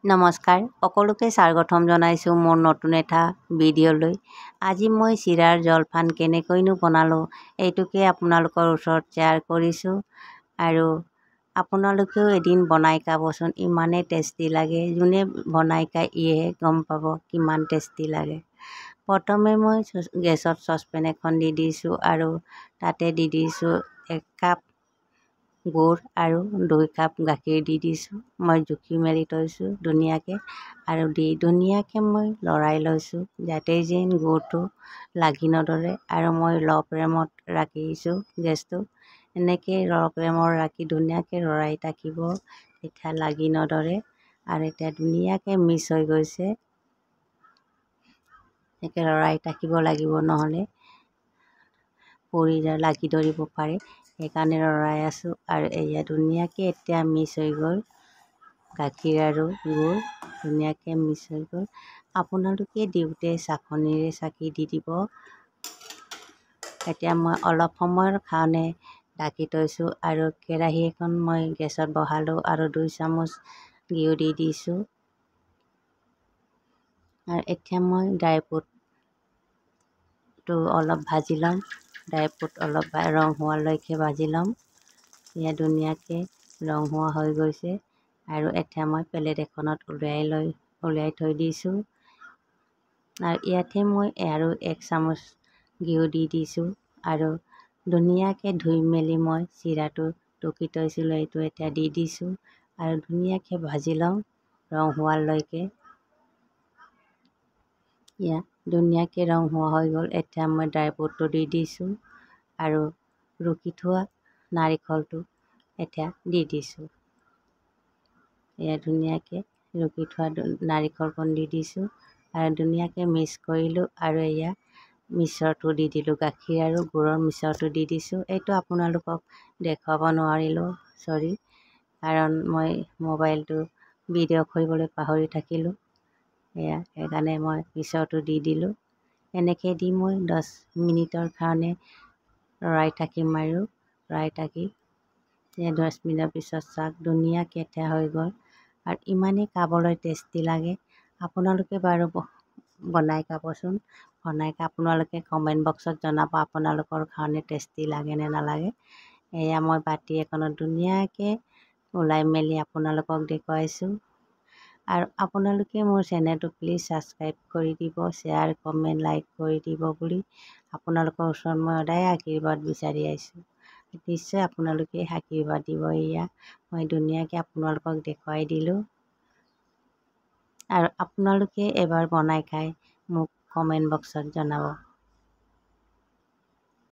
নমস্কাৰ, সকলোকে স্বাগতম জনাইছোঁ মোৰ নতুন এটা ভিডিঅ'লৈ। আজি মই চিৰাৰ জলপান কেনেকৈনো বনালোঁ এইটোকে আপোনালোকৰ ওচৰত শ্বেয়াৰ কৰিছোঁ। আৰু আপোনালোকেও এদিন বনাই খাবচোন, ইমানেই টেষ্টি লাগে। যোনে বনাই খায় ইয়েহে গম পাব কিমান টেষ্টি লাগে। প্ৰথমে মই গেছত চচপেন এখন দি দিছোঁ আৰু তাতে দি দিছোঁ 1 কাপ গুড় আৰু 2 কাপ গাখীৰ দি দিছোঁ। মই জুখি মেলি থৈছোঁ ধুনীয়াকৈ আৰু ধুনীয়াকৈ মই লৰাই লৈছোঁ যাতে যেন গুড়টো লাগি নধৰে। আৰু মই ল' ফ্লেমত ৰাখিছোঁ গেছটো। এনেকৈ ল' ফ্লেমত ৰাখি ধুনীয়াকৈ লৰাই থাকিব, তেতিয়া লাগি নধৰে। আৰু এতিয়া ধুনীয়াকৈ মিক্স হৈ গৈছে। এনেকৈ লৰাই থাকিব লাগিব, নহ'লে পৰি লাগি ধৰিব পাৰে। সেইকাৰণে লৰাই আছোঁ। আৰু এয়া ধুনীয়াকৈ এতিয়া মিক্স হৈ গ'ল, গাখীৰ আৰু গুড় ধুনীয়াকৈ মিক্স হৈ গ'ল। আপোনালোকে দিওঁতে চাকনিৰে চাকি দি দিব। এতিয়া মই অলপ সময়ৰ কাৰণে ঢাকি থৈছোঁ আৰু কেৰাহী এখন মই গেছত বহালোঁ আৰু 2 চামুচ ঘিউ দি দিছোঁ। আৰু এতিয়া মই ড্ৰাই ফ্ৰুটটো অলপ ভাজি ল'ম। ড্ৰাই ফ্ৰুট অলপ ৰং হোৱালৈকে ভাজি ল'ম। এয়া ধুনীয়াকৈ ৰং হোৱা হৈ গৈছে। আৰু এতিয়া মই প্লেট এখনত উলিয়াই থৈ দিছোঁ। আৰু ইয়াতে মই আৰু 1 চামুচ ঘিউ দি দিছোঁ। আৰু ধুনীয়াকৈ ধুই মেলি মই চিৰাটো টুকি থৈছিলোঁ, এইটো এতিয়া দি দিছোঁ আৰু ধুনীয়াকৈ ভাজি লওঁ ৰং হোৱালৈকে। ইয়াত ধুনীয়াকৈ ৰং হোৱা হৈ গ'ল। এতিয়া মই ড্ৰাই ফ্ৰুটটো দি দিছোঁ আৰু ৰুকি থোৱা নাৰিকলটো এতিয়া দি দিছোঁ। এয়া ধুনীয়াকৈ ৰুকি থোৱা নাৰিকলকণ দি দিছোঁ আৰু ধুনীয়াকৈ মিক্স কৰিলোঁ। আৰু এয়া মিশ্ৰণটো দি দিলোঁ, গাখীৰ আৰু গুড়ৰ মিশ্ৰণটো দি দিছোঁ। এইটো আপোনালোকক দেখুৱাব নোৱাৰিলোঁ, চৰি, কাৰণ মই মোবাইলটো ভিডিঅ' কৰিবলৈ পাহৰি থাকিলোঁ। সেইকাৰণে মই মিশ্ৰণটো দি দিলোঁ। এনেকৈ দি মই 10 মিনিটৰ কাৰণে লৰাই থাকিম আৰু লৰাই থাকি 10 মিনিটৰ পিছত চাওক ধুনীয়াকৈ এতিয়া হৈ গ'ল। আৰু ইমানেই খাবলৈ টেষ্টি লাগে। আপোনালোকে বাৰু বনাই খাবচোন। বনাই খাই আপোনালোকে কমেণ্ট বক্সত জনাব আপোনালোকৰ কাৰণে টেষ্টি লাগে নে নালাগে। এয়া মই বাতি এখনত ধুনীয়াকৈ ওলাই মেলি আপোনালোকক দেখুৱাইছোঁ। আৰু আপোনালোকে মোৰ চেনেলটো প্লিজ ছাবস্ক্ৰাইব কৰি দিব, শ্বেয়াৰ কমেণ্ট লাইক কৰি দিব বুলি আপোনালোকৰ ওচৰত মই সদায় আশীৰ্বাদ বিচাৰি আহিছোঁ। নিশ্চয় আপোনালোকে আশীৰ্বাদ দিব। এয়া মই ধুনীয়াকৈ আপোনালোকক দেখুৱাই দিলোঁ। আৰু আপোনালোকে এবাৰ বনাই খাই মোক কমেণ্ট বক্সত জনাব।